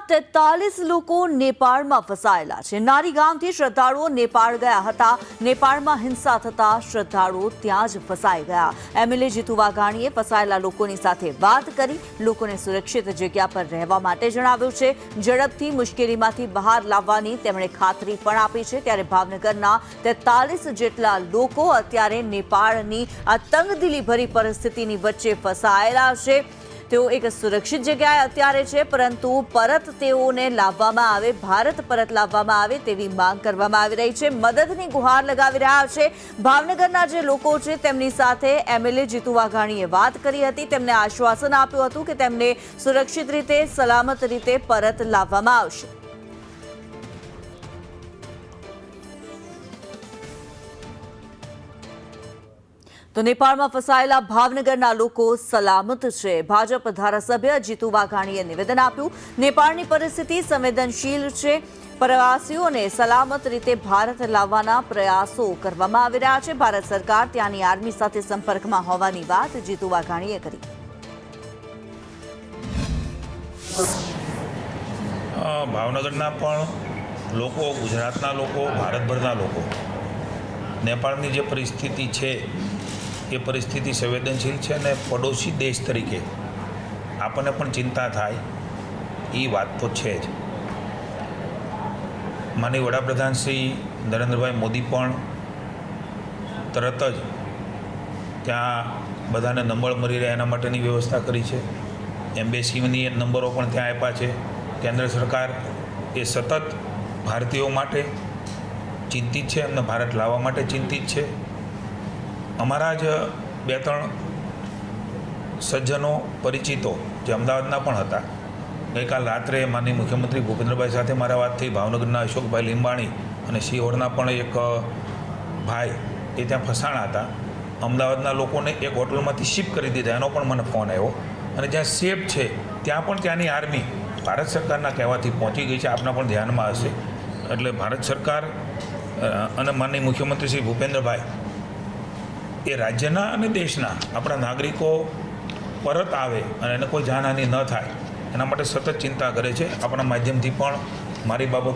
43 લોકો નેપાળમાં ફસાયેલા છે। નારી ગામથી શ્રદ્ધાળુઓ નેપાળ ગયા હતા। નેપાળમાં હિંસા થતા શ્રદ્ધાળુઓ ત્યાં જ ફસાઈ ગયા। એમએલએ જીતુ વાઘાણીએ ફસાયેલા લોકોની સાથે વાત કરી લોકોને સુરક્ષિત જગ્યા પર રહેવા માટે જણાવ્યું છે। ઝડપથી મુશ્કેલીમાંથી બહાર લાવવાની તેમણે ખાતરી પણ આપી છે। ત્યારે ભાવનગરના 43 જેટલા લોકો અત્યારે નેપાળની આ તંગદિલીભરી પરિસ્થિતિની વચ્ચે ફસાયેલા છે। તેઓ એક સુરક્ષિત જગ્યાએ અત્યારે છે, પરંતુ પરત તેઓને લાવવામાં આવે, ભારત પરત લાવવામાં આવે તેવી માંગ કરવામાં આવી રહી છે। મદદની ગુહાર લગાવી રહ્યા છે। ભાવનગરના જે લોકો છે તેમની સાથે એમએલએ જીતુ વાઘાણીએ વાત કરી હતી। તેમને આશ્વાસન આપ્યું હતું કે તેમને સુરક્ષિત રીતે, સલામત રીતે પરત લાવવામાં આવશે। તો નેપાળમાં ફસાયેલા ભાવનગરના લોકો સલામત છે। ભાજપ ધારાસભ્ય જીતુ વાઘાણીએ નિવેદન આપ્યું। નેપાળની પરિસ્થિતિ સંવેદનશીલ છે। પ્રવાસીઓને સલામત રીતે ભારત લાવવાના પ્રયાસો કરવામાં આવી રહ્યા છે। ભારત સરકાર ત્યાંની આર્મી સાથે સંપર્કમાં હોવાની વાત જીતુ વાઘાણીએ કરી। ભાવનગરના પણ લોકો, ગુજરાતના લોકો, ભારતભરના લોકો, નેપાળની જે પરિસ્થિતિ છે એ પરિસ્થિતિ સંવેદનશીલ છે અને પડોશી દેશ તરીકે આપણને પણ ચિંતા થાય એ વાત તો છે જ। માનનીય વડાપ્રધાન શ્રી નરેન્દ્રભાઈ મોદી પણ તરત જ ત્યાં બધાને નંબર મળી રહે એના માટેની વ્યવસ્થા કરી છે। એમ્બેસીની નંબરો પણ ત્યાં આપ્યા છે। કેન્દ્ર સરકાર એ સતત ભારતીયો માટે ચિંતિત છે, એમને ભારત લાવવા માટે ચિંતિત છે। અમારા જ 2-3 સજ્જનો, પરિચિતો જે અમદાવાદના પણ હતા, ગઈકાલ રાત્રે માનનીય મુખ્યમંત્રી ભૂપેન્દ્રભાઈ સાથે મારા વાત થઈ। ભાવનગરના અશોકભાઈ લીંબાણી અને સિહોરના પણ એક ભાઈ એ ત્યાં ફસાણા હતા। અમદાવાદના લોકોને એક હોટલમાંથી શિફ્ટ કરી દીધા, એનો પણ મને ફોન આવ્યો। અને જ્યાં સેફ છે ત્યાં પણ ત્યાંની આર્મી ભારત સરકારના કહેવાથી પહોંચી ગઈ છે। આપના પણ ધ્યાનમાં હશે। એટલે ભારત સરકાર અને માનનીય મુખ્યમંત્રી શ્રી ભૂપેન્દ્રભાઈ એ રાજ્યના અને દેશના આપણા નાગરિકો પરત આવે અને એને કોઈ જાનહાનિ ન થાય એના માટે સતત ચિંતા કરે છે। આપણા માધ્યમથી પણ મારી બાબતો